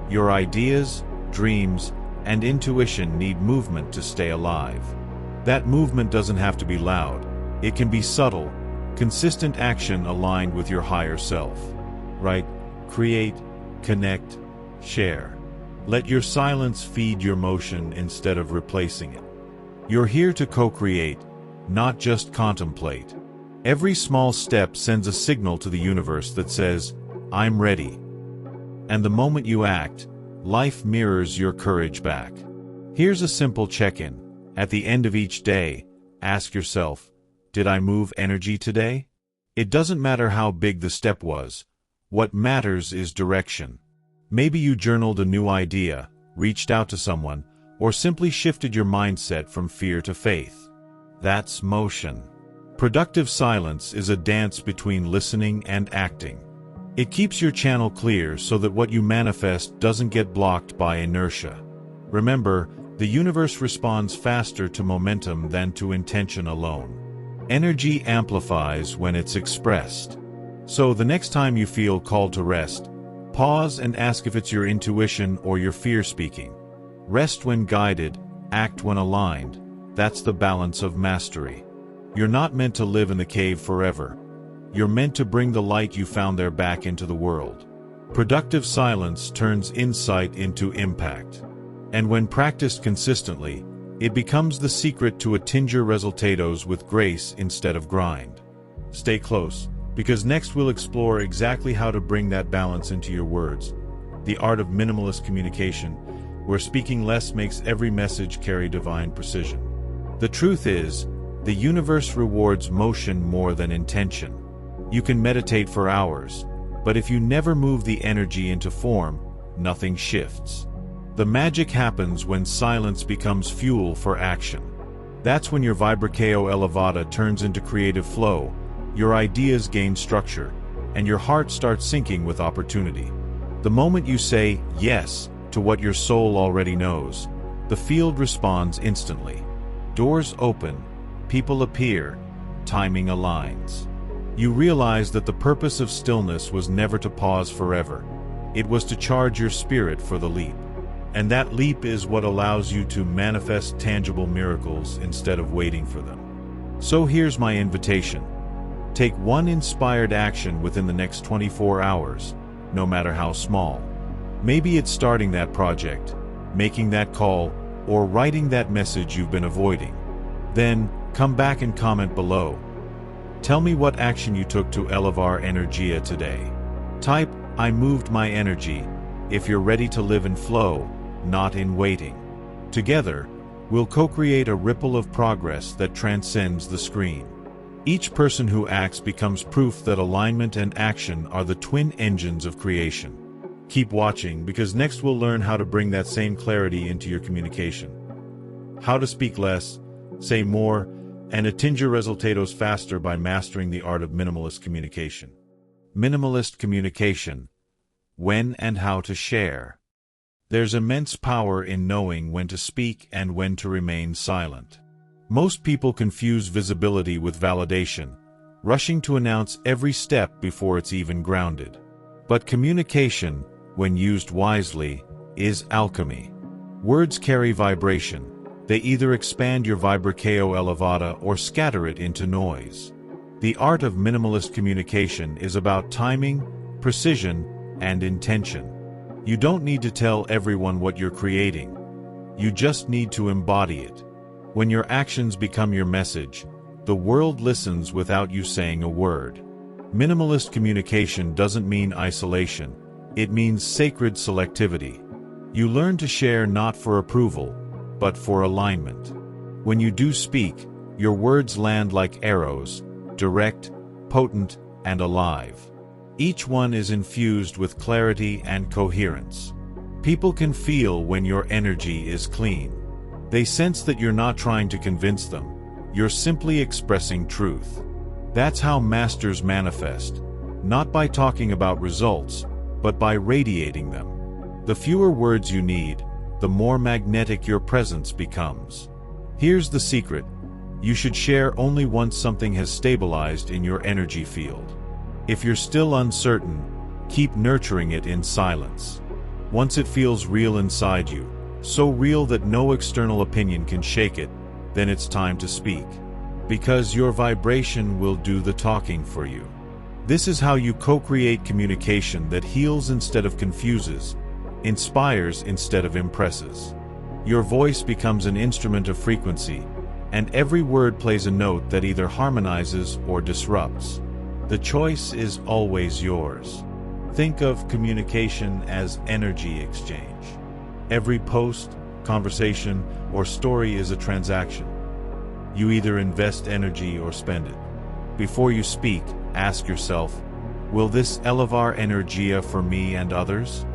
Your ideas, dreams, and intuition need movement to stay alive. That movement doesn't have to be loud. It can be subtle, consistent action aligned with your higher self. Write, create, connect, share. Let your silence feed your motion instead of replacing it. You're here to co-create, not just contemplate. Every small step sends a signal to the universe that says, I'm ready. And the moment you act, life mirrors your courage back. Here's a simple check-in. At the end of each day, ask yourself, did I move energy today? It doesn't matter how big the step was. What matters is direction. Maybe you journaled a new idea, reached out to someone, or simply shifted your mindset from fear to faith. That's motion. Productive silence is a dance between listening and acting. It keeps your channel clear so that what you manifest doesn't get blocked by inertia. Remember, the universe responds faster to momentum than to intention alone. Energy amplifies when it's expressed. So the next time you feel called to rest, pause and ask if it's your intuition or your fear speaking. Rest when guided, act when aligned. That's the balance of mastery. You're not meant to live in the cave forever. You're meant to bring the light you found there back into the world. Productive silence turns insight into impact. And when practiced consistently, it becomes the secret to attinger resultados with grace instead of grind. Stay close, because next we'll explore exactly how to bring that balance into your words. The art of minimalist communication, where speaking less makes every message carry divine precision. The truth is, the universe rewards motion more than intention. You can meditate for hours, but if you never move the energy into form, nothing shifts. The magic happens when silence becomes fuel for action. That's when your vibração elevada turns into creative flow, your ideas gain structure, and your heart starts syncing with opportunity. The moment you say yes to what your soul already knows, the field responds instantly. Doors open, people appear, timing aligns. You realize that the purpose of stillness was never to pause forever. It was to charge your spirit for the leap. And that leap is what allows you to manifest tangible miracles instead of waiting for them. So here's my invitation. Take one inspired action within the next 24 hours, no matter how small. Maybe it's starting that project, making that call, or writing that message you've been avoiding. Then, come back and comment below. Tell me what action you took to elevar energia today. Type, I moved my energy, if you're ready to live in flow, not in waiting. Together, we'll co-create a ripple of progress that transcends the screen. Each person who acts becomes proof that alignment and action are the twin engines of creation. Keep watching, because next we'll learn how to bring that same clarity into your communication. How to speak less, say more, and attinger resultados faster by mastering the art of minimalist communication. Minimalist communication. When and how to share. There's immense power in knowing when to speak and when to remain silent. Most people confuse visibility with validation, rushing to announce every step before it's even grounded. But communication, when used wisely, is alchemy. Words carry vibration. They either expand your vibração elevada or scatter it into noise. The art of minimalist communication is about timing, precision, and intention. You don't need to tell everyone what you're creating. You just need to embody it. When your actions become your message, the world listens without you saying a word. Minimalist communication doesn't mean isolation. It means sacred selectivity. You learn to share not for approval, but for alignment. When you do speak, your words land like arrows, direct, potent, and alive. Each one is infused with clarity and coherence. People can feel when your energy is clean. They sense that you're not trying to convince them. You're simply expressing truth. That's how masters manifest, not by talking about results, but by radiating them. The fewer words you need, the more magnetic your presence becomes. Here's the secret. You should share only once something has stabilized in your energy field. If you're still uncertain, keep nurturing it in silence. Once it feels real inside you, so real that no external opinion can shake it, then it's time to speak. Because your vibration will do the talking for you. This is how you co-create communication that heals instead of confuses, inspires instead of impresses. Your voice becomes an instrument of frequency, and every word plays a note that either harmonizes or disrupts. The choice is always yours. Think of communication as energy exchange. Every post, conversation, or story is a transaction. You either invest energy or spend it. Before you speak, ask yourself, will this elevar energia for me and others?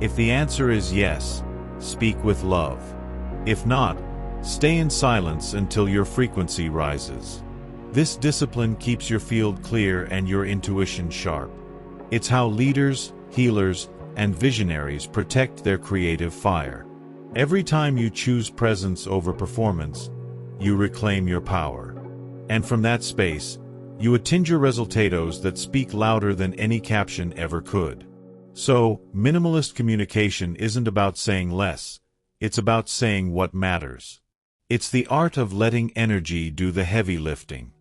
If the answer is yes, speak with love. If not, stay in silence until your frequency rises. This discipline keeps your field clear and your intuition sharp. It's how leaders, healers, and visionaries protect their creative fire. Every time you choose presence over performance, you reclaim your power. And from that space, you attend your resultados that speak louder than any caption ever could. So, minimalist communication isn't about saying less, it's about saying what matters. It's the art of letting energy do the heavy lifting.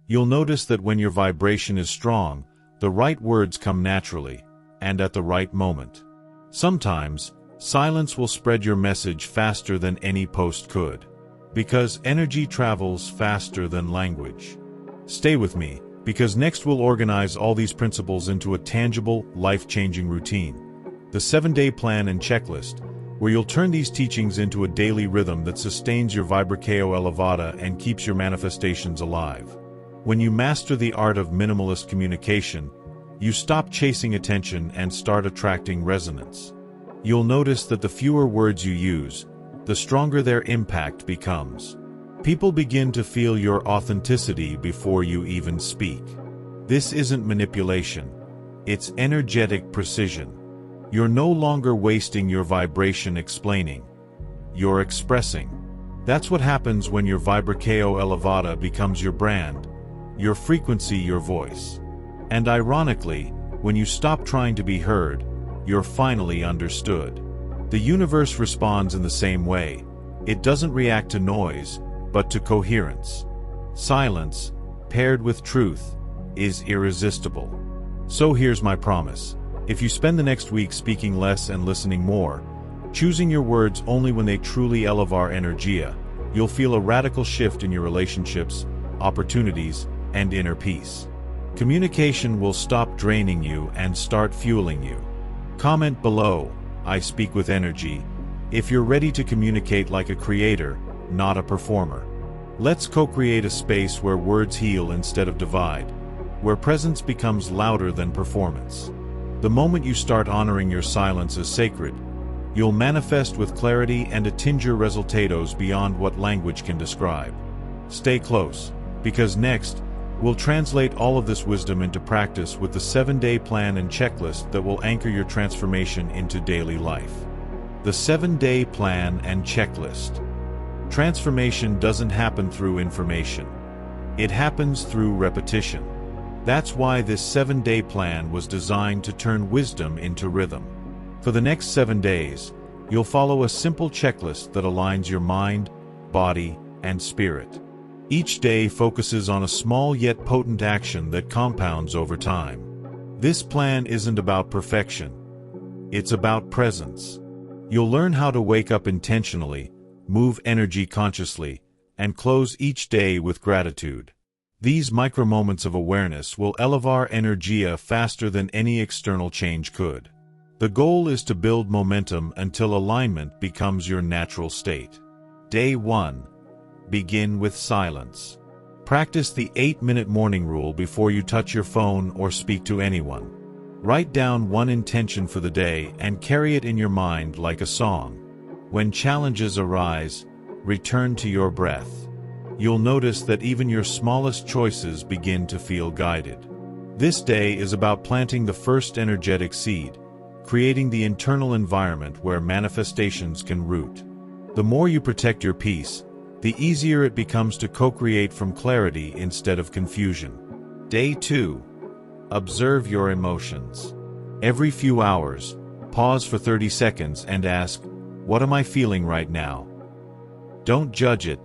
You'll notice that when your vibration is strong, the right words come naturally, and at the right moment. Sometimes, silence will spread your message faster than any post could. Because energy travels faster than language. Stay with me, because next we'll organize all these principles into a tangible, life-changing routine. The 7-day plan and checklist, where you'll turn these teachings into a daily rhythm that sustains your vibração elevada and keeps your manifestations alive. When you master the art of minimalist communication, you stop chasing attention and start attracting resonance. You'll notice that the fewer words you use, the stronger their impact becomes. People begin to feel your authenticity before you even speak. This isn't manipulation. It's energetic precision. You're no longer wasting your vibration explaining. You're expressing. That's what happens when your vibração elevada becomes your brand, your frequency your voice. And ironically, when you stop trying to be heard, you're finally understood. The universe responds in the same way. It doesn't react to noise, but to coherence. Silence, paired with truth, is irresistible. So here's my promise. If you spend the next week speaking less and listening more, choosing your words only when they truly elevar energia, you'll feel a radical shift in your relationships, opportunities, and inner peace. Communication will stop draining you and start fueling you. Comment below, I speak with energy, if you're ready to communicate like a creator, not a performer. Let's co-create a space where words heal instead of divide, where presence becomes louder than performance. The moment you start honoring your silence as sacred, you'll manifest with clarity and attain your resultados beyond what language can describe. Stay close, because next, we'll translate all of this wisdom into practice with the 7-day plan and checklist that will anchor your transformation into daily life. The 7-day plan and checklist. Transformation doesn't happen through information. It happens through repetition. That's why this 7-day plan was designed to turn wisdom into rhythm. For the next 7 days, you'll follow a simple checklist that aligns your mind, body, and spirit. Each day focuses on a small yet potent action that compounds over time. This plan isn't about perfection. It's about presence. You'll learn how to wake up intentionally, move energy consciously, and close each day with gratitude. These micro-moments of awareness will elevar energia faster than any external change could. The goal is to build momentum until alignment becomes your natural state. Day 1. Begin with silence. Practice the 8-minute morning rule before you touch your phone or speak to anyone. Write down one intention for the day and carry it in your mind like a song. When challenges arise, return to your breath. You'll notice that even your smallest choices begin to feel guided. This day is about planting the first energetic seed, creating the internal environment where manifestations can root. The more you protect your peace, the easier it becomes to co-create from clarity instead of confusion. Day 2. Observe your emotions. Every few hours, pause for 30 seconds and ask, what am I feeling right now? Don't judge it,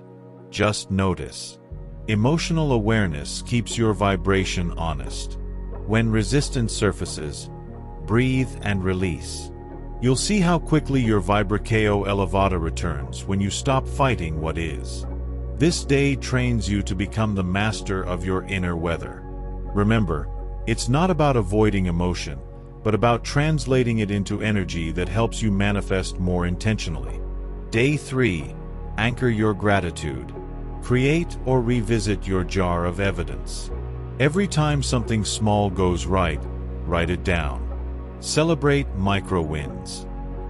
just notice. Emotional awareness keeps your vibration honest. When resistance surfaces, breathe and release. You'll see how quickly your vibração elevada returns when you stop fighting what is. This day trains you to become the master of your inner weather. Remember, it's not about avoiding emotion, but about translating it into energy that helps you manifest more intentionally. Day 3. Anchor your gratitude. Create or revisit your jar of evidence. Every time something small goes right, write it down. Celebrate micro wins.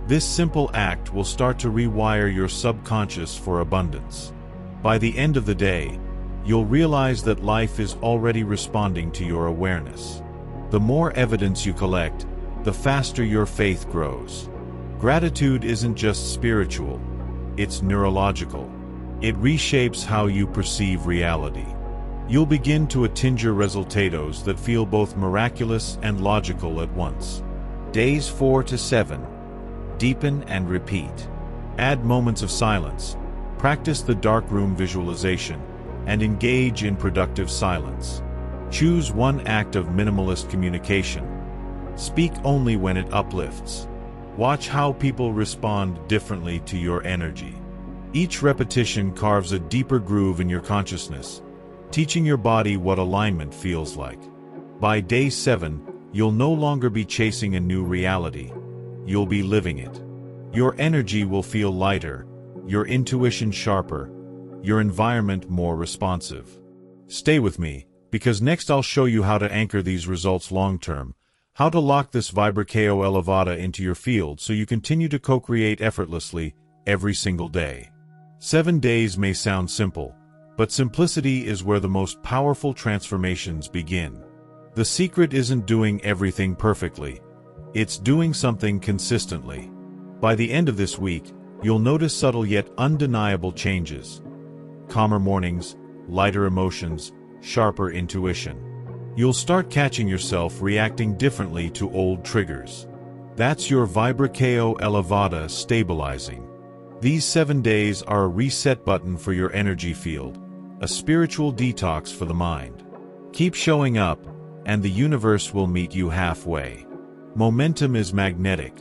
This simple act will start to rewire your subconscious for abundance. By the end of the day, you'll realize that life is already responding to your awareness. The more evidence you collect, the faster your faith grows. Gratitude isn't just spiritual, it's neurological. It reshapes how you perceive reality. You'll begin to attain resultados that feel both miraculous and logical at once. Days 4 to 7. Deepen and repeat. Add moments of silence. Practice the darkroom visualization and engage in productive silence. Choose one act of minimalist communication. Speak only when it uplifts. Watch how people respond differently to your energy. Each repetition carves a deeper groove in your consciousness, teaching your body what alignment feels like. By day 7, you'll no longer be chasing a new reality. You'll be living it. Your energy will feel lighter, your intuition sharper, your environment more responsive. Stay with me, because next I'll show you how to anchor these results long-term, how to lock this vibração elevada into your field so you continue to co-create effortlessly every single day. 7 days may sound simple, but simplicity is where the most powerful transformations begin. The secret isn't doing everything perfectly. It's doing something consistently. By the end of this week, you'll notice subtle yet undeniable changes. Calmer mornings, lighter emotions, sharper intuition. You'll start catching yourself reacting differently to old triggers. That's your vibração elevada stabilizing. These 7 days are a reset button for your energy field, a spiritual detox for the mind. Keep showing up, and the universe will meet you halfway. Momentum is magnetic.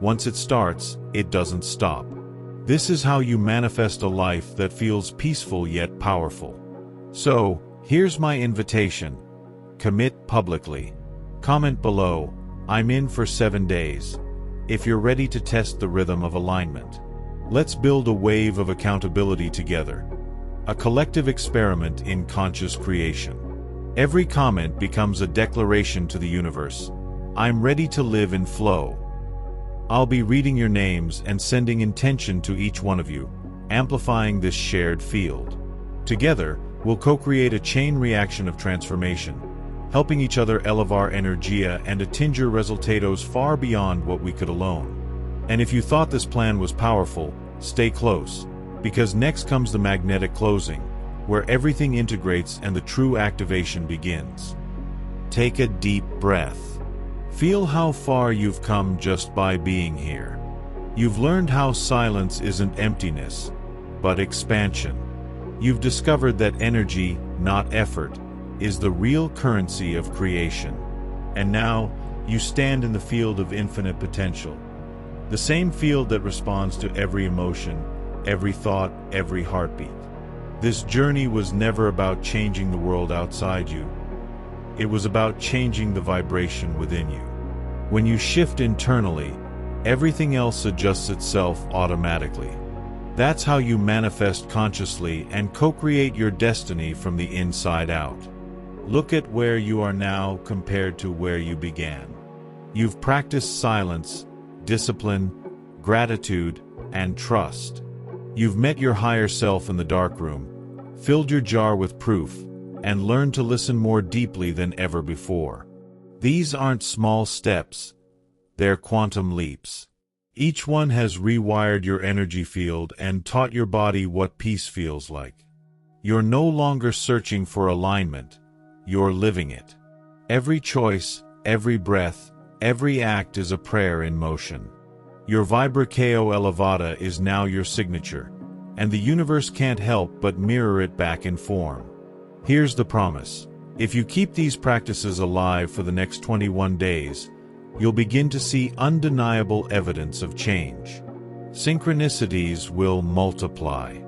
Once it starts, it doesn't stop. This is how you manifest a life that feels peaceful yet powerful. So, here's my invitation. Commit publicly. Comment below, I'm in for 7 days, if you're ready to test the rhythm of alignment. Let's build a wave of accountability together. A collective experiment in conscious creation. Every comment becomes a declaration to the universe. I'm ready to live in flow. I'll be reading your names and sending intention to each one of you, amplifying this shared field. Together, we'll co-create a chain reaction of transformation, helping each other elevar energia and attain resultados far beyond what we could alone. And if you thought this plan was powerful, stay close, because next comes the magnetic closing, where everything integrates and the true activation begins. Take a deep breath. Feel how far you've come just by being here. You've learned how silence isn't emptiness, but expansion. You've discovered that energy, not effort, is the real currency of creation. And now, you stand in the field of infinite potential. The same field that responds to every emotion, every thought, every heartbeat. This journey was never about changing the world outside you. It was about changing the vibration within you. When you shift internally, everything else adjusts itself automatically. That's how you manifest consciously and co-create your destiny from the inside out. Look at where you are now compared to where you began. You've practiced silence, discipline, gratitude, and trust. You've met your higher self in the darkroom, filled your jar with proof, and learned to listen more deeply than ever before. These aren't small steps, they're quantum leaps. Each one has rewired your energy field and taught your body what peace feels like. You're no longer searching for alignment, you're living it. Every choice, every breath, every act is a prayer in motion. Your vibração elevada is now your signature, and the universe can't help but mirror it back in form. Here's the promise. If you keep these practices alive for the next 21 days, you'll begin to see undeniable evidence of change. Synchronicities will multiply.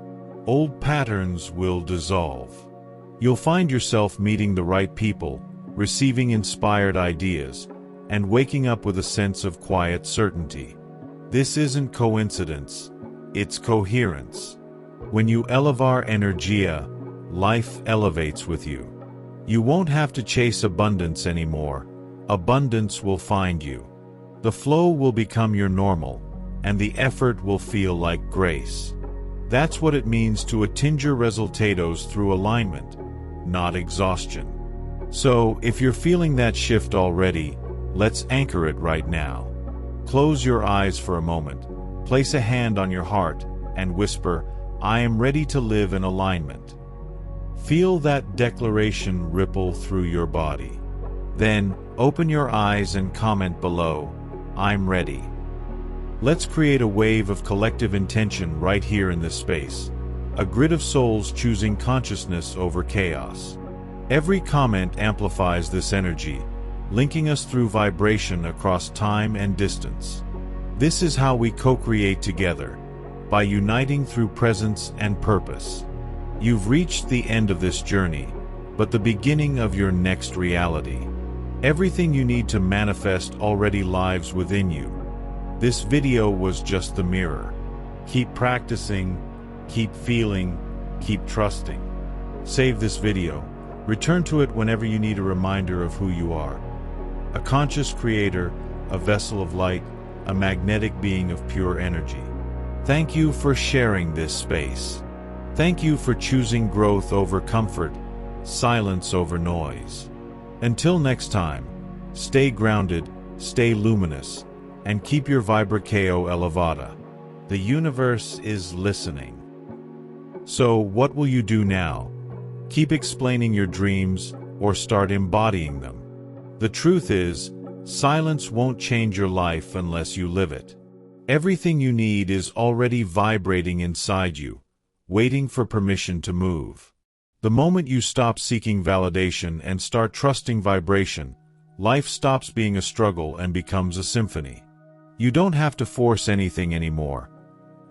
Old patterns will dissolve. You'll find yourself meeting the right people, receiving inspired ideas, and waking up with a sense of quiet certainty. This isn't coincidence, it's coherence. When you elevar energia, life elevates with you. You won't have to chase abundance anymore. Abundance will find you. The flow will become your normal, and the effort will feel like grace. That's what it means to atingir resultados through alignment, not exhaustion. So, if you're feeling that shift already, let's anchor it right now. Close your eyes for a moment, place a hand on your heart, and whisper, "I am ready to live in alignment." Feel that declaration ripple through your body. Then, open your eyes and comment below, "I'm ready." Let's create a wave of collective intention right here in this space. A grid of souls choosing consciousness over chaos. Every comment amplifies this energy, linking us through vibration across time and distance. This is how we co-create together, by uniting through presence and purpose. You've reached the end of this journey, but the beginning of your next reality. Everything you need to manifest already lives within you. This video was just the mirror. Keep practicing, keep feeling, keep trusting. Save this video. Return to it whenever you need a reminder of who you are. A conscious creator, a vessel of light, a magnetic being of pure energy. Thank you for sharing this space. Thank you for choosing growth over comfort, silence over noise. Until next time, stay grounded, stay luminous, and keep your vibração elevada. The universe is listening. So, what will you do now? Keep explaining your dreams, or start embodying them. The truth is, silence won't change your life unless you live it. Everything you need is already vibrating inside you, waiting for permission to move. The moment you stop seeking validation and start trusting vibration, life stops being a struggle and becomes a symphony. You don't have to force anything anymore.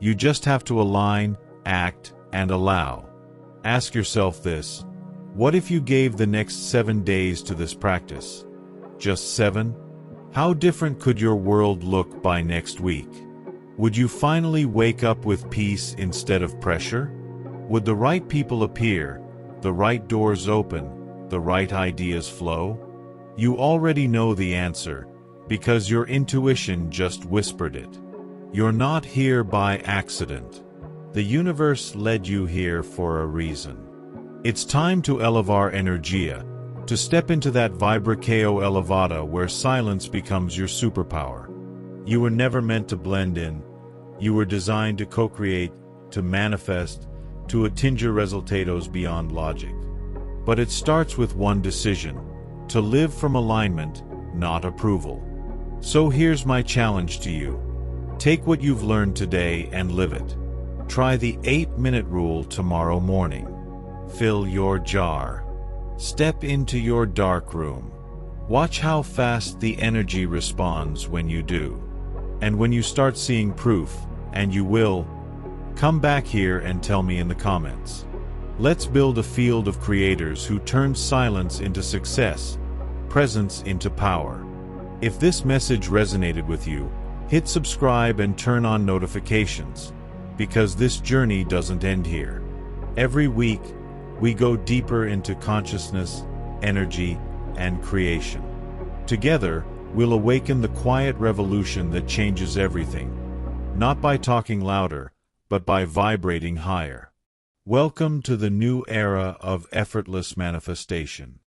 You just have to align, act, and allow. Ask yourself this: what if you gave the next 7 days to this practice? Just 7? How different could your world look by next week? Would you finally wake up with peace instead of pressure? Would the right people appear, the right doors open, the right ideas flow? You already know the answer, because your intuition just whispered it. You're not here by accident. The universe led you here for a reason. It's time to elevar energia, to step into that vibração elevada where silence becomes your superpower. You were never meant to blend in. You were designed to co-create, to manifest, to atingir resultados beyond logic. But it starts with one decision: to live from alignment, not approval. So here's my challenge to you. Take what you've learned today and live it. Try the 8-minute rule tomorrow morning. Fill your jar. Step into your dark room. Watch how fast the energy responds when you do. And when you start seeing proof, and you will, come back here and tell me in the comments. Let's build a field of creators who turn silence into success, presence into power. If this message resonated with you, hit subscribe and turn on notifications, because this journey doesn't end here. Every week, we go deeper into consciousness, energy, and creation. Together, we'll awaken the quiet revolution that changes everything, not by talking louder, but by vibrating higher. Welcome to the new era of effortless manifestation.